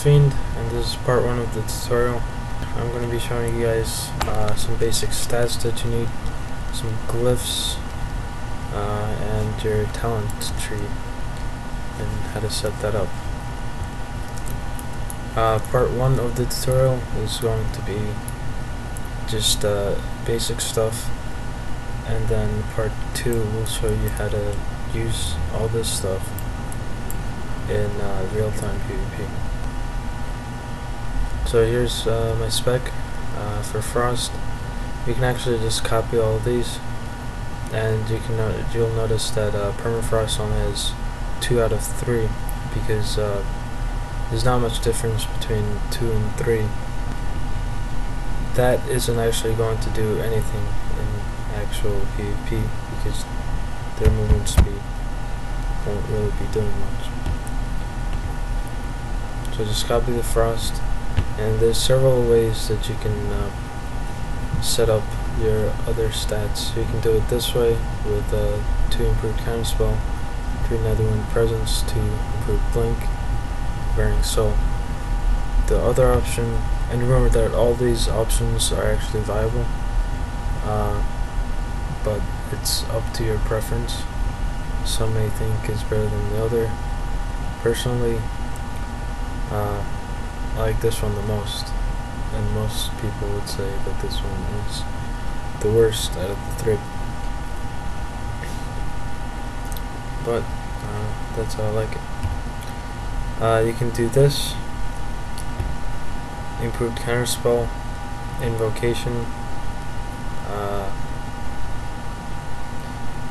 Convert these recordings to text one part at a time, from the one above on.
Fiend, and this is part 1 of the tutorial. I'm going to be showing you guys some basic stats that you need, some glyphs, and your talent tree, and how to set that up. Part 1 of the tutorial is going to be just basic stuff, and then part 2 will show you how to use all this stuff in real-time PvP. So here's my spec for Frost. You can actually just copy all of these, and you'll notice that Permafrost only has 2 out of 3 because there's not much difference between 2 and 3. That isn't actually going to do anything in actual PvP because their movement speed won't really be doing much. So just copy the Frost, and there's several ways that you can set up your other stats. You can do it this way with 2 improved counterspell, 3 Netherwind presence, 2 improved blink, Burning Soul. The other option, and remember that all these options are actually viable, but it's up to your preference. Some may think it's better than the other. Personally, I like this one the most, and most people would say that this one is the worst out of the 3. But that's how I like it. You can do this: improved counterspell, invocation,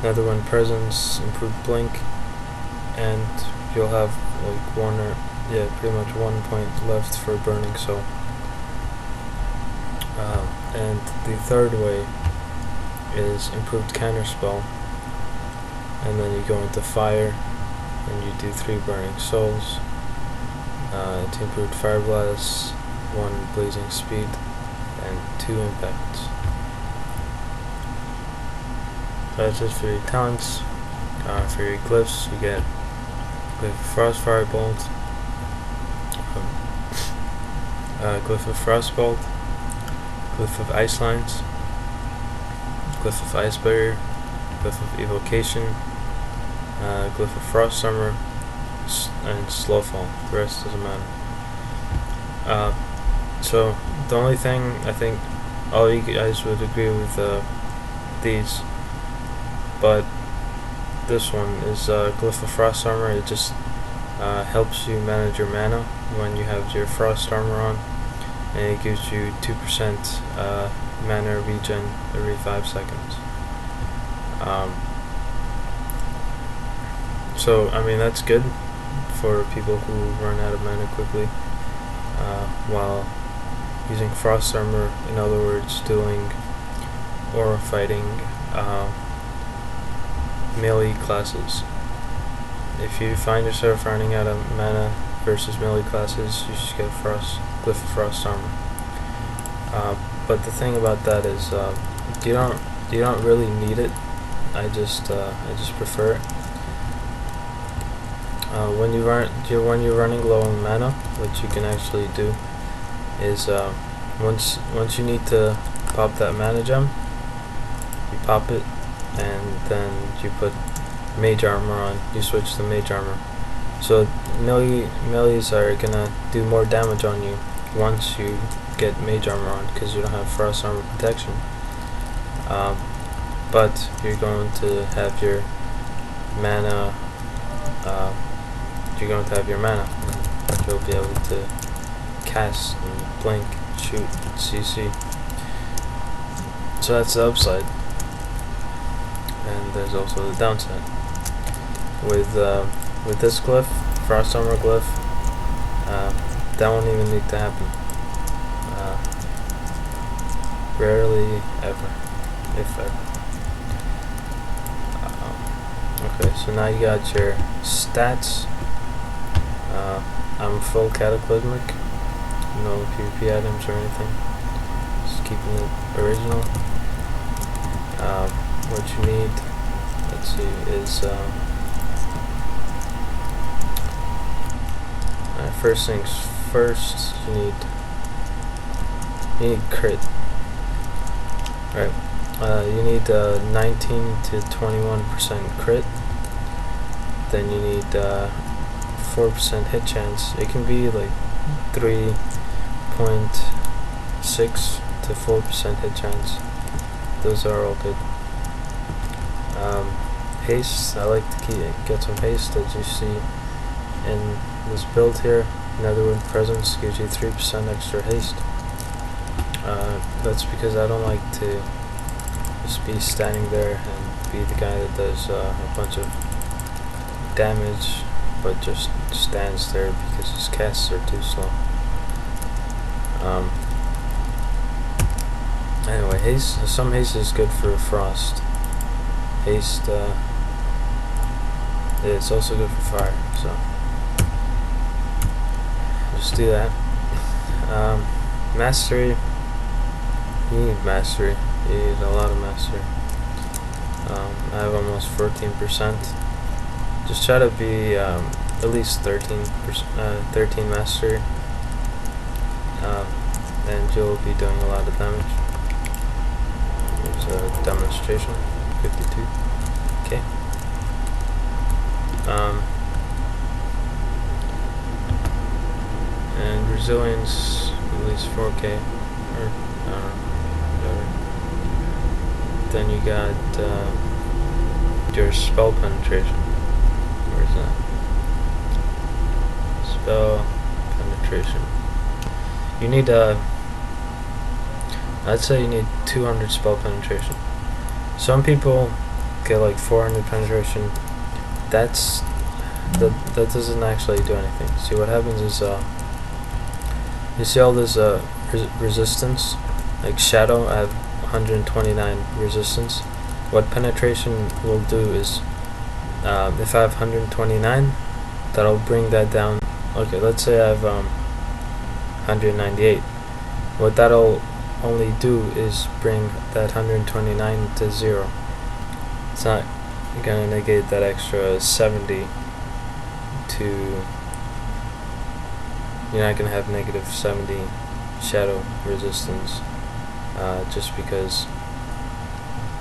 Netherwind presence, improved blink, and you'll have like pretty much 1 point left for Burning Soul. And the third way is improved counterspell, and then you go into fire and you do 3 Burning Souls, 2 improved fire blasts, 1 blazing speed, and 2 impacts. That's it for your talents. For your glyphs, you get Glyph of Frost Firebolt, Glyph of Frostbolt, Glyph of Ice Lines, Glyph of Ice Barrier, Glyph of Evocation, Glyph of Frost Summer, and Slowfall. The rest doesn't matter. So the only thing, I think all you guys would agree with these, but this one is Glyph of Frost Armor. It just helps you manage your mana when you have your Frost Armor on, and it gives you 2% mana regen every 5 seconds. So I mean, that's good for people who run out of mana quickly while using Frost Armor, in other words doing aura fighting melee classes. If you find yourself running out of mana versus melee classes, you should get Glyph of Frost Armor. But the thing about that is you don't really need it. I just prefer it. When you're running low on mana, what you can actually do is once you need to pop that mana gem, you pop it, and then you put Mage Armor on. You switch to Mage Armor. So melees are gonna do more damage on you once you get Mage Armor on, because you don't have Frost Armor protection. But you're going to have your mana. You'll be able to cast and blink, shoot, CC. So that's the upside. And there's also the downside. With this glyph, Frost Armor glyph, that won't even need to happen. Rarely ever, if ever. Okay, so now you got your stats. I'm full Cataclysmic, no PvP items or anything, just keeping it original. What you need, let's see, is first things first you need crit, right? You need 19 to 21% crit. Then you need 4% hit chance. It can be like 3.6 to 4% hit chance. Those are all good. Haste, I like to get some haste, as you see in this build here. Netherwood Presence gives you 3% extra haste. That's because I don't like to just be standing there and be the guy that does a bunch of damage but just stands there because his casts are too slow. Anyway, haste, some haste is good for frost. Haste, it's also good for fire, so just do that. Mastery, you need mastery. You need a lot of mastery. I have almost 14%. Just try to be at least 13 mastery, and you'll be doing a lot of damage. Here's a demonstration. 52. Okay. And resilience at least 4k, or whatever. Then you got your spell penetration. Where's that? Spell penetration. You need I'd say you need 200 spell penetration. Some people get like 400 penetration. That doesn't actually do anything. See, what happens is you see all this resistance, like shadow. I have 129 resistance. What penetration will do is, if I have 129, that'll bring that down. Okay, let's say I have 198. What that'll only do is bring that 129 to 0. It's not gonna negate that extra 70 to. You're not gonna have negative 70 shadow resistance, just because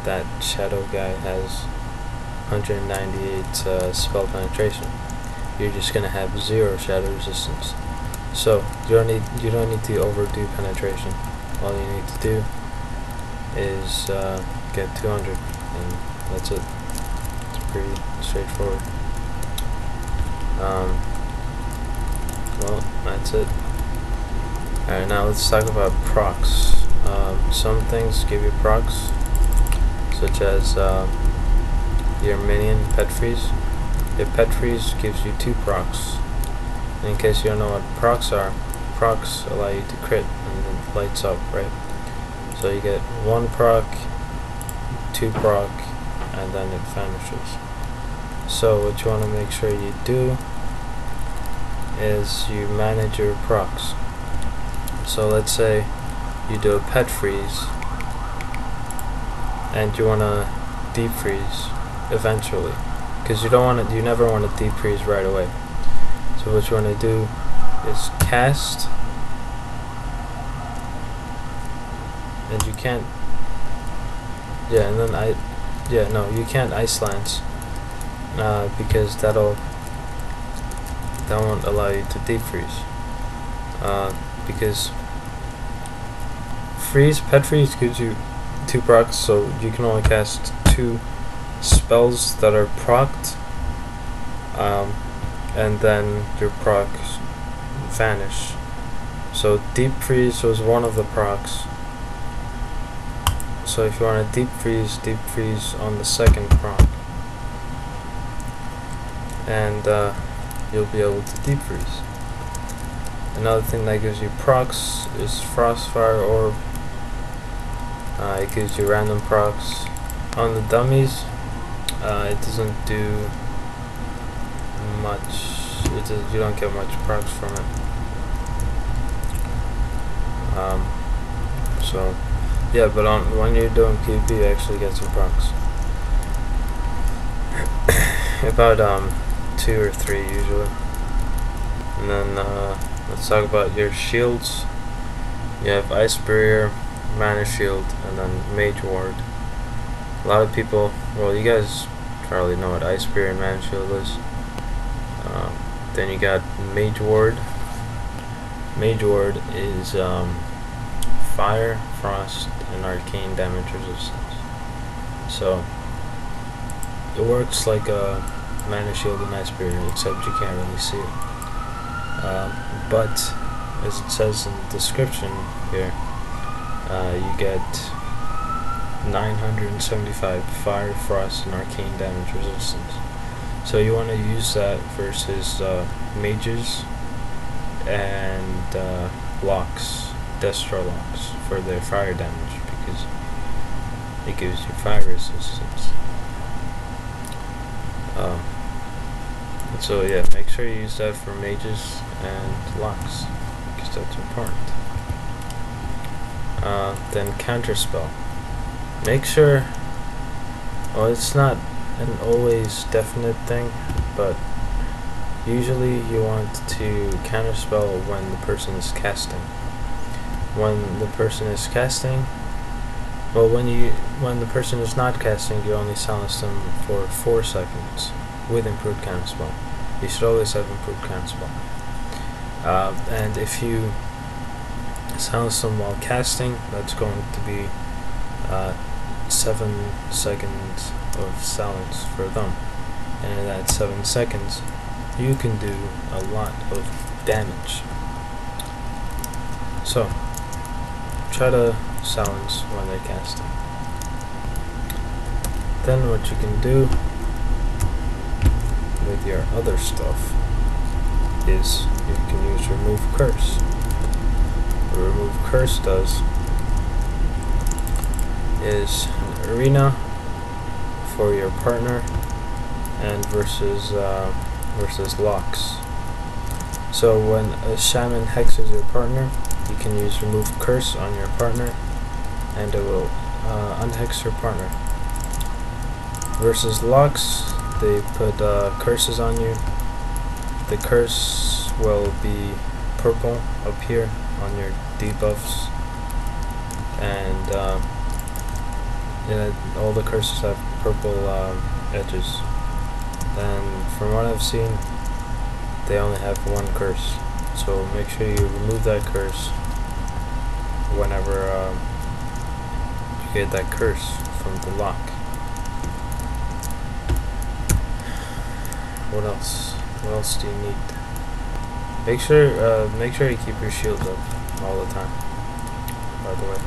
that shadow guy has 198 spell penetration. You're just gonna have 0 shadow resistance. So you don't need to overdo penetration. All you need to do is get 200, and that's it. It's pretty straightforward. Well, that's it. Alright, now let's talk about procs. Some things give you procs, such as your minion pet freeze. Your pet freeze gives you 2 procs. In case you don't know what procs are, procs allow you to crit and it lights up, right? So you get 1 proc, 2 proc, and then it vanishes. So what you want to make sure you do is you manage your procs. So let's say you do a pet freeze and you want to deep freeze eventually, because you never want to deep freeze right away. So what you want to do is cast, and you can't, and then you can't ice lance, because that won't allow you to deep freeze, because pet freeze gives you 2 procs, so you can only cast 2 spells that are procced, and then your procs vanish. So deep freeze was one of the procs. So if you want to deep freeze on the 2nd proc, and you'll be able to deep freeze. Another thing that gives you procs is Frostfire Orb. It gives you random procs. On the dummies, it doesn't do much. You don't get much procs from it. So yeah, but when you're doing PvP, you actually get some procs. About 2 or 3 usually. And then let's talk about your shields. You have Ice Barrier, Mana Shield, and then Mage Ward. A lot of people, well, you guys probably know what Ice Barrier and Mana Shield is. Then you got Mage Ward. Mage Ward is fire, frost, and arcane damage resistance. So it works like a Mana Shield and Ice Barrier, except you can't really see it. But as it says in the description here, you get 975 fire, frost, and arcane damage resistance. So you want to use that versus mages and locks, Destro locks, for their fire damage, because it gives you fire resistance. So yeah, make sure you use that for mages and locks, because that's important. Then counterspell. Make sure, well, it's not an always definite thing, but usually you want to counterspell when the person is casting. When the person is casting, well, when the person is not casting, you only silence them for 4 seconds with improved counterspell. You should always have improved counterspell. And if you silence them while casting, that's going to be 7 seconds of silence for them, and in that 7 seconds you can do a lot of damage. So try to silence when they're casting. Then what you can do with your other stuff is you can use remove curse. What remove curse does is an arena for your partner and versus locks. So when a shaman hexes your partner, you can use remove curse on your partner and it will unhex your partner. Versus locks, they put curses on you. The curse will be purple up here on your debuffs, and all the curses have purple edges. And from what I've seen, they only have 1 curse. So make sure you remove that curse whenever you get that curse from the lock. What else? What else do you need? Make sure you keep your shields up all the time, by the way.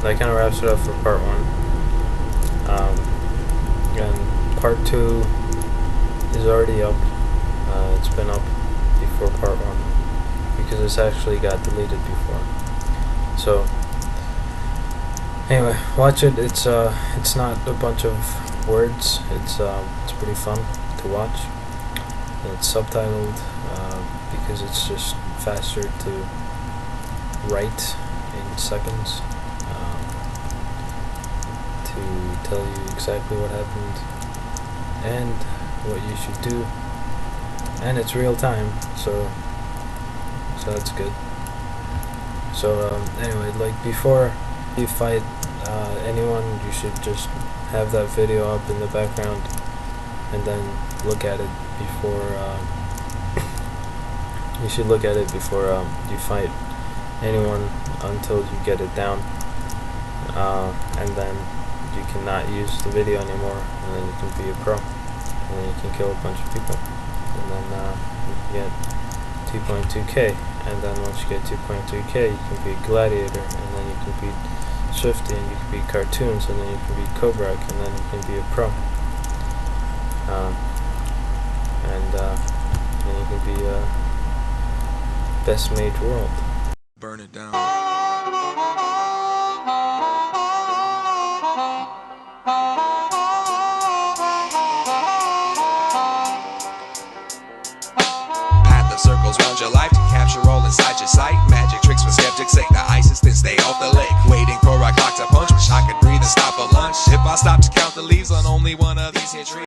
That kind of wraps it up for part 1. And part 2 is already up. It's been up before part 1 because it's actually got deleted before. So anyway, watch it. It's not a bunch of words. It's pretty fun to watch. It's subtitled because it's just faster to write in seconds to tell you exactly what happened and what you should do, and it's real time, so that's good. So anyway, like before you fight anyone, you should just have that video up in the background and then look at it before you should look at it before you fight anyone until you get it down, and then you cannot use the video anymore, and then you can be a pro, and then you can kill a bunch of people, and then you can get 2.2k, and then once you get 2.2k you can be Gladiator, and then you can be Swifty, and you can be Cartoons, and then you can be Kobrak, and then you can be a pro, and then you can be best mage world. Burn it down. Path of circles round your life to capture all inside your sight. Magic tricks for skeptics, say the ISIS, then stay off the lake. Waiting for a clock to punch, wish I could breathe and stop a lunch. If I stop to count the leaves on only one of these here trees.